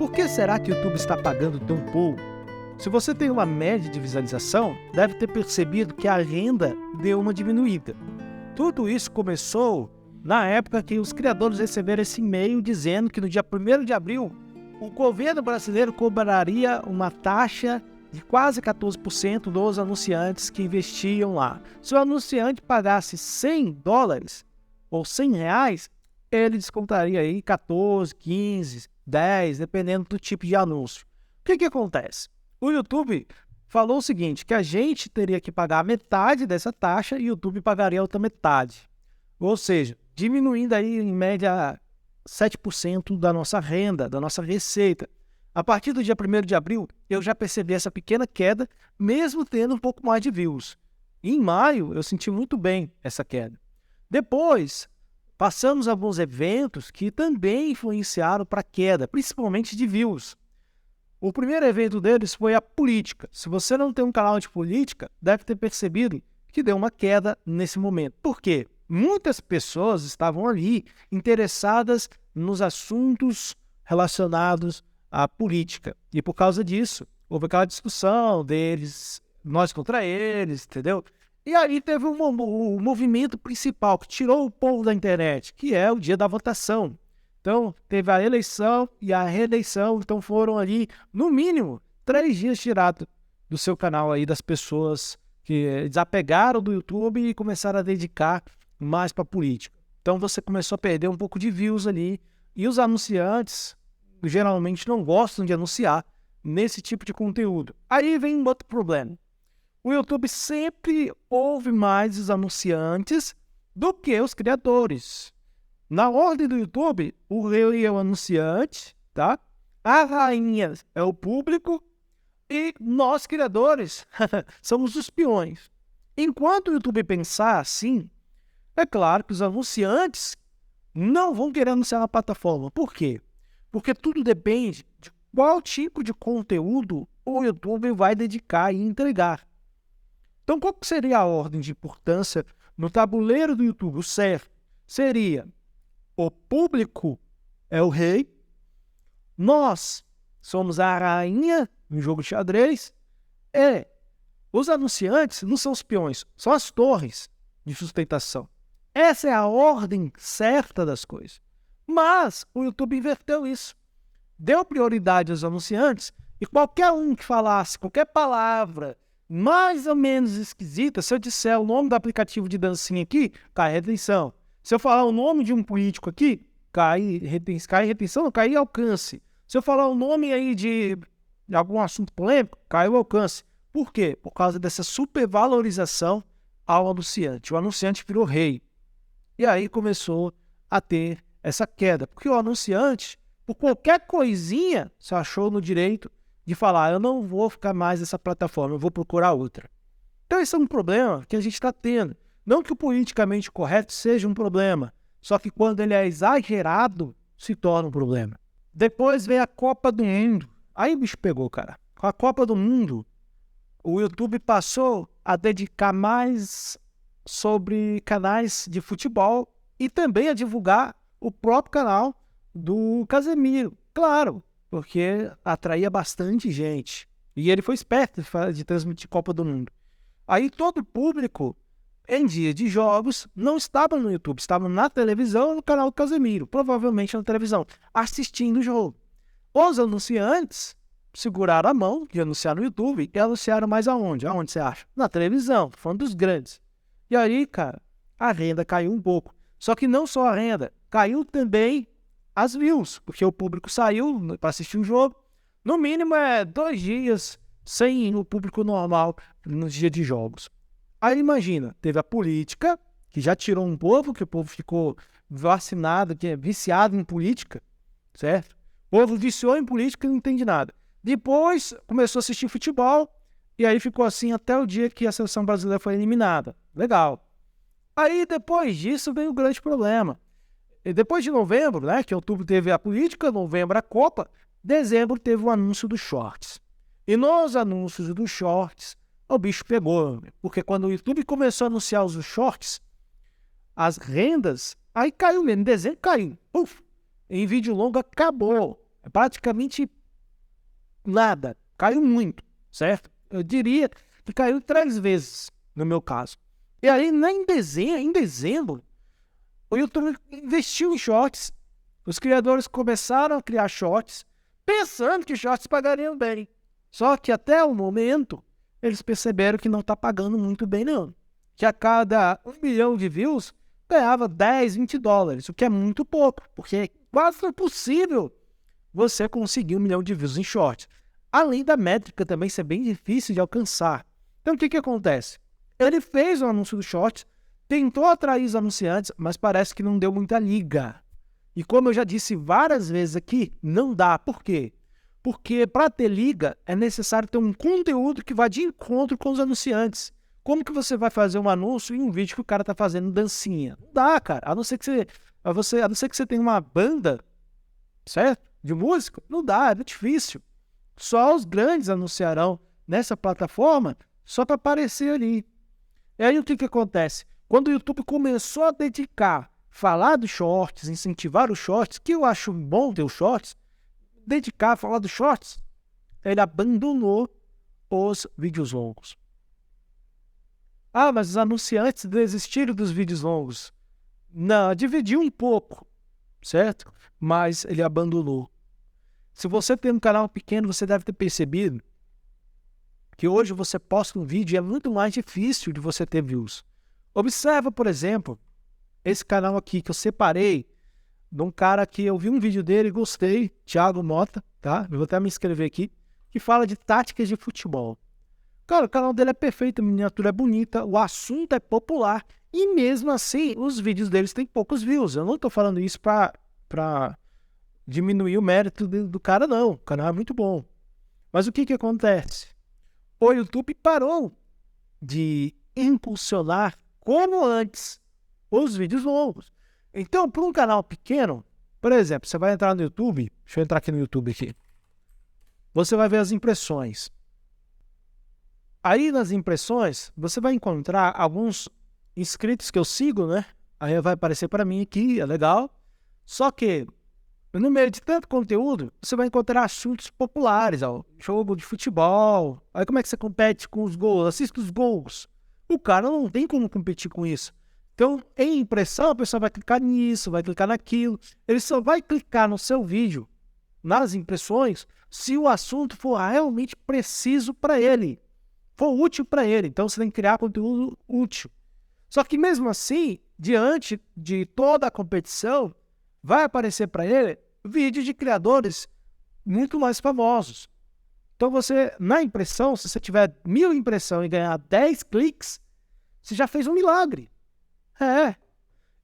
Por que será que o YouTube está pagando tão pouco? Se você tem uma média de visualização, deve ter percebido que a renda deu uma diminuída. Tudo isso começou na época que os criadores receberam esse e-mail dizendo que no dia 1º de abril, o governo brasileiro cobraria uma taxa de quase 14% dos anunciantes que investiam lá. Se o anunciante pagasse $100 ou R$100, ele descontaria aí 14, 15, 10, dependendo do tipo de anúncio. O que acontece? O YouTube falou o seguinte, que a gente teria que pagar metade dessa taxa e o YouTube pagaria a outra metade. Ou seja, diminuindo aí em média 7% da nossa renda, da nossa receita. A partir do dia 1º de abril, eu já percebi essa pequena queda, mesmo tendo um pouco mais de views. Em maio, eu senti muito bem essa queda. Depois, passamos alguns eventos que também influenciaram para a queda, principalmente de views. O primeiro evento deles foi a política. Se você não tem um canal de política, deve ter percebido que deu uma queda nesse momento. Por quê? Muitas pessoas estavam ali interessadas nos assuntos relacionados à política. E por causa disso, houve aquela discussão deles, nós contra eles, entendeu? E aí teve um movimento principal que tirou o povo da internet, que é o dia da votação. Então, teve a eleição e a reeleição, então foram ali, no mínimo, 3 dias tirados do seu canal aí, das pessoas que desapegaram do YouTube e começaram a dedicar mais para a política. Então, você começou a perder um pouco de views ali, e os anunciantes geralmente não gostam de anunciar nesse tipo de conteúdo. Aí vem um outro problema. O YouTube sempre ouve mais os anunciantes do que os criadores. Na ordem do YouTube, o rei é o anunciante, tá? A rainha é o público e nós, criadores, somos os peões. Enquanto o YouTube pensar assim, é claro que os anunciantes não vão querer anunciar na plataforma. Por quê? Porque tudo depende de qual tipo de conteúdo o YouTube vai dedicar e entregar. Então, qual seria a ordem de importância no tabuleiro do YouTube? O certo seria: o público é o rei, nós somos a rainha no jogo de xadrez, e os anunciantes não são os peões, são as torres de sustentação. Essa é a ordem certa das coisas. Mas o YouTube inverteu isso. Deu prioridade aos anunciantes e qualquer um que falasse qualquer palavra mais ou menos esquisita, se eu disser o nome do aplicativo de dancinha aqui, cai retenção. Se eu falar o nome de um político aqui, cai retenção, não, cai alcance. Se eu falar o nome aí de algum assunto polêmico, cai o alcance. Por quê? Por causa dessa supervalorização ao anunciante. O anunciante virou rei. E aí começou a ter essa queda. Porque o anunciante, por qualquer coisinha, se achou no direito de falar: eu não vou ficar mais nessa plataforma, eu vou procurar outra. Então esse é um problema que a gente está tendo. Não que o politicamente correto seja um problema, só que quando ele é exagerado, se torna um problema. Depois vem a Copa do Mundo. Aí o bicho pegou, cara. Com a Copa do Mundo, o YouTube passou a dedicar mais sobre canais de futebol e também a divulgar o próprio canal do Casemiro. Claro, porque atraía bastante gente. E ele foi esperto de transmitir Copa do Mundo. Aí todo o público, em dia de jogos, não estava no YouTube, estava na televisão, no canal do Casemiro, provavelmente na televisão, assistindo o jogo. Os anunciantes seguraram a mão de anunciar no YouTube e anunciaram mais aonde? Aonde você acha? Na televisão, falando dos grandes. E aí, cara, a renda caiu um pouco. Só que não só a renda, caiu também as views, porque o público saiu para assistir o jogo. No mínimo 2 dias sem o público normal nos dias de jogos. Aí imagina, teve a política, que já tirou um povo, que o povo ficou vacinado, que é viciado em política, certo? O povo viciou em política e não entende nada. Depois começou a assistir futebol, e aí ficou assim até o dia que a seleção brasileira foi eliminada. Legal. Aí depois disso veio o grande problema. E depois de novembro, né, que outubro teve a política, novembro a Copa, dezembro teve o anúncio dos shorts. E nos anúncios dos shorts, o bicho pegou, porque quando o YouTube começou a anunciar os shorts, as rendas, aí caiu mesmo, em dezembro caiu. Em vídeo longo acabou. Praticamente nada, caiu muito, certo? Eu diria que caiu 3 vezes, no meu caso. E aí, em dezembro, o YouTube investiu em shorts. Os criadores começaram a criar shorts, pensando que shorts pagariam bem. Só que até o momento, eles perceberam que não está pagando muito bem, não. Que a cada 1 milhão de views, ganhava 10, 20 dólares, o que é muito pouco, porque é quase impossível você conseguir 1 milhão de views em shorts. Além da métrica também ser bem difícil de alcançar. Então, o que acontece? Ele fez o anúncio do shorts, tentou atrair os anunciantes, mas parece que não deu muita liga. E como eu já disse várias vezes aqui, não dá. Por quê? Porque para ter liga, é necessário ter um conteúdo que vá de encontro com os anunciantes. Como que você vai fazer um anúncio em um vídeo que o cara tá fazendo dancinha? Não dá, cara. A não ser que você tenha uma banda, certo? De música, não dá, é muito difícil. Só os grandes anunciarão nessa plataforma só para aparecer ali. E aí o que acontece? Quando o YouTube começou a falar dos shorts, incentivar os shorts, que eu acho bom ter os shorts, falar dos shorts, ele abandonou os vídeos longos. Ah, mas os anunciantes desistiram dos vídeos longos. Não, dividiu um pouco, certo? Mas ele abandonou. Se você tem um canal pequeno, você deve ter percebido que hoje você posta um vídeo e é muito mais difícil de você ter views. Observa, por exemplo, esse canal aqui que eu separei de um cara que eu vi um vídeo dele e gostei, Thiago Mota, tá? Eu vou até me inscrever aqui, que fala de táticas de futebol. Cara, o canal dele é perfeito, a miniatura é bonita, o assunto é popular e mesmo assim os vídeos deles têm poucos views. Eu não estou falando isso para diminuir o mérito do cara, não. O canal é muito bom. Mas o que acontece? O YouTube parou de impulsionar, como antes, os vídeos longos. Então, para um canal pequeno, por exemplo, você vai entrar no YouTube, deixa eu entrar aqui no YouTube aqui. Você vai ver as impressões. Aí nas impressões, você vai encontrar alguns inscritos que eu sigo, né? Aí vai aparecer para mim aqui, é legal. Só que, no meio de tanto conteúdo, você vai encontrar assuntos populares, ó, jogo de futebol. Aí como é que você compete com os gols? Assista os gols. O cara não tem como competir com isso. Então, em impressão, a pessoa vai clicar nisso, vai clicar naquilo. Ele só vai clicar no seu vídeo, nas impressões, se o assunto for realmente preciso para ele, for útil para ele. Então, você tem que criar conteúdo útil. Só que mesmo assim, diante de toda a competição, vai aparecer para ele vídeos de criadores muito mais famosos. Então, você, na impressão, se você tiver 1000 impressões e ganhar 10 cliques, você já fez um milagre. É.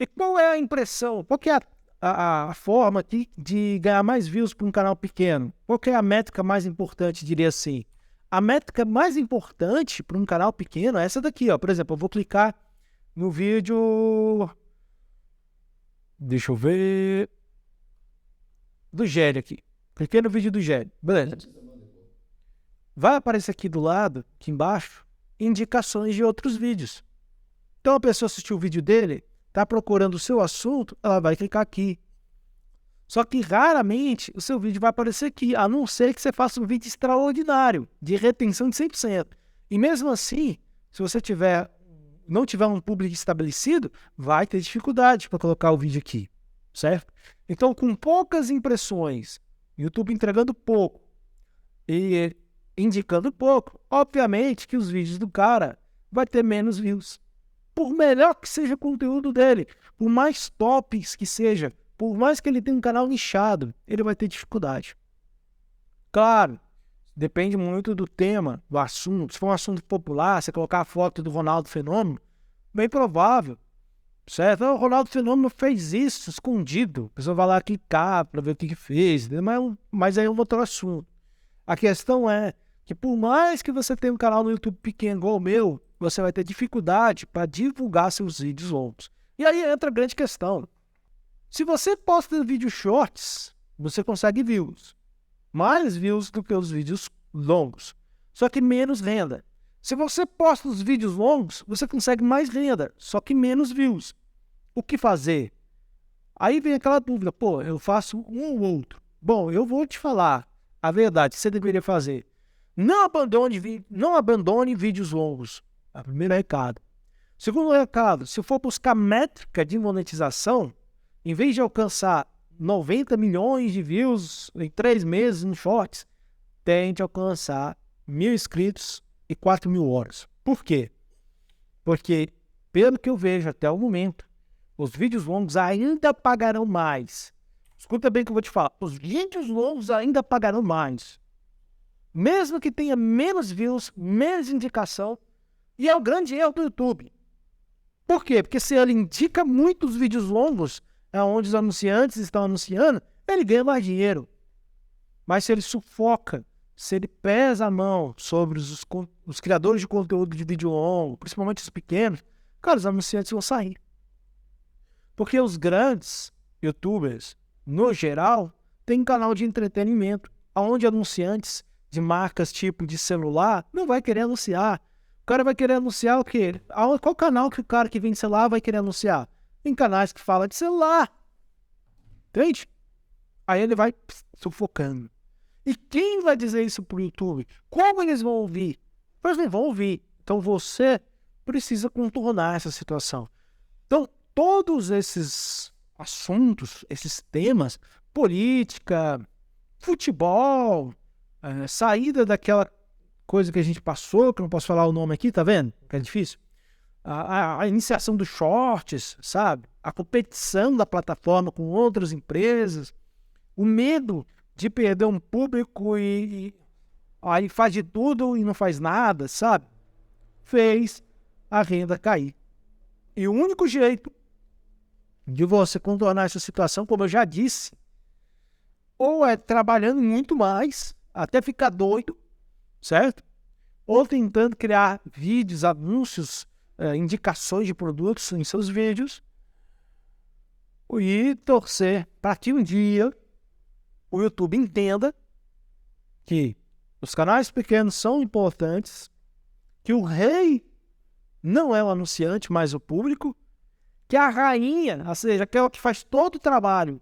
E qual é a impressão? Qual que é a forma aqui de ganhar mais views para um canal pequeno? Qual que é a métrica mais importante, diria assim? A métrica mais importante para um canal pequeno é essa daqui, ó. Por exemplo, eu vou clicar no vídeo... Deixa eu ver... Do Gério aqui. Cliquei no vídeo do Gério. Beleza. Vai aparecer aqui do lado, aqui embaixo, indicações de outros vídeos. Então a pessoa assistiu o vídeo dele, está procurando o seu assunto, ela vai clicar aqui. Só que raramente o seu vídeo vai aparecer aqui, a não ser que você faça um vídeo extraordinário, de retenção de 100%. E mesmo assim, se você não tiver um público estabelecido, vai ter dificuldade para colocar o vídeo aqui, certo? Então, com poucas impressões, YouTube entregando pouco e indicando pouco, obviamente que os vídeos do cara vai ter menos views. Por melhor que seja o conteúdo dele, por mais tops que seja, por mais que ele tenha um canal nichado, ele vai ter dificuldade. Claro, depende muito do tema, do assunto. Se for um assunto popular, você colocar a foto do Ronaldo Fenômeno, bem provável, certo? O Ronaldo Fenômeno fez isso escondido. A pessoa vai lá clicar para ver o que fez, mas aí é um outro assunto. A questão é que por mais que você tenha um canal no YouTube pequeno igual o meu, você vai ter dificuldade para divulgar seus vídeos longos. E aí entra a grande questão. Se você posta vídeos shorts, você consegue views. Mais views do que os vídeos longos. Só que menos renda. Se você posta os vídeos longos, você consegue mais renda, só que menos views. O que fazer? Aí vem aquela dúvida, pô, eu faço um ou outro. Bom, eu vou te falar. a verdade que você deveria fazer. Não abandone vídeos longos. É o primeiro recado. Segundo recado, se for buscar métrica de monetização, em vez de alcançar 90 milhões de views em 3 meses no Shorts, tente alcançar 1.000 inscritos e 4.000 horas. Por quê? Porque, pelo que eu vejo até o momento, os vídeos longos ainda pagarão mais. Escuta bem o que eu vou te falar. Os vídeos longos ainda pagarão mais. Mesmo que tenha menos views, menos indicação. E é o grande erro do YouTube. Por quê? Porque se ele indica muitos vídeos longos, onde os anunciantes estão anunciando, ele ganha mais dinheiro. Mas se ele sufoca, se ele pesa a mão sobre os criadores de conteúdo de vídeo longo, principalmente os pequenos, cara, os anunciantes vão sair. Porque os grandes YouTubers, no geral, têm canal de entretenimento, onde anunciantes de marcas tipo de celular não vai querer anunciar. O cara vai querer anunciar o quê? Qual canal que o cara que vende celular vai querer anunciar? Em canais que falam de celular. Entende? Aí ele vai sufocando. E quem vai dizer isso pro YouTube? Como eles vão ouvir? Eles não vão ouvir. Então você precisa contornar essa situação. Então, todos esses assuntos, esses temas, política, futebol, saída daquela coisa que a gente passou, que eu não posso falar o nome aqui, tá vendo? Que é difícil. A iniciação dos shorts, sabe? A competição da plataforma com outras empresas, o medo de perder um público e aí faz de tudo e não faz nada, sabe? Fez a renda cair. E o único jeito de você contornar essa situação, como eu já disse, ou é trabalhando muito mais, até ficar doido, certo? Ou tentando criar vídeos, anúncios, indicações de produtos em seus vídeos e torcer para que um dia o YouTube entenda que os canais pequenos são importantes, que o rei não é o anunciante, mas o público, que a rainha, ou seja, aquela que faz todo o trabalho,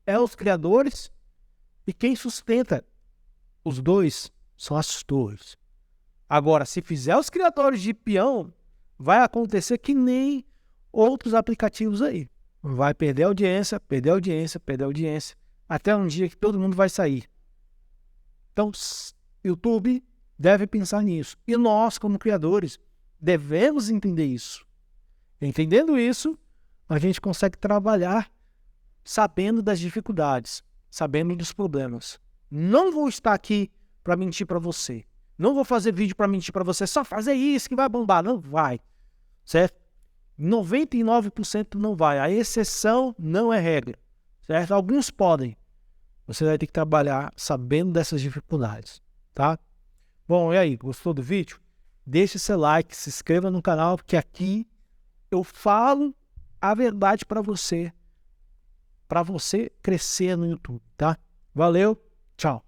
é os criadores, e quem sustenta os dois são as torres. Agora, se fizer os criadores de peão, vai acontecer que nem outros aplicativos aí. Vai perder audiência, perder audiência, perder audiência, até um dia que todo mundo vai sair. Então, YouTube deve pensar nisso. E nós, como criadores, devemos entender isso. Entendendo isso, a gente consegue trabalhar sabendo das dificuldades, sabendo dos problemas. Não vou estar aqui para mentir para você. Não vou fazer vídeo para mentir para você. Só fazer isso que vai bombar. Não vai. Certo? 99% não vai. A exceção não é regra. Certo? Alguns podem. Você vai ter que trabalhar sabendo dessas dificuldades. Tá? Bom, e aí? Gostou do vídeo? Deixe seu like, se inscreva no canal, porque aqui eu falo a verdade para você crescer no YouTube, tá? Valeu, tchau.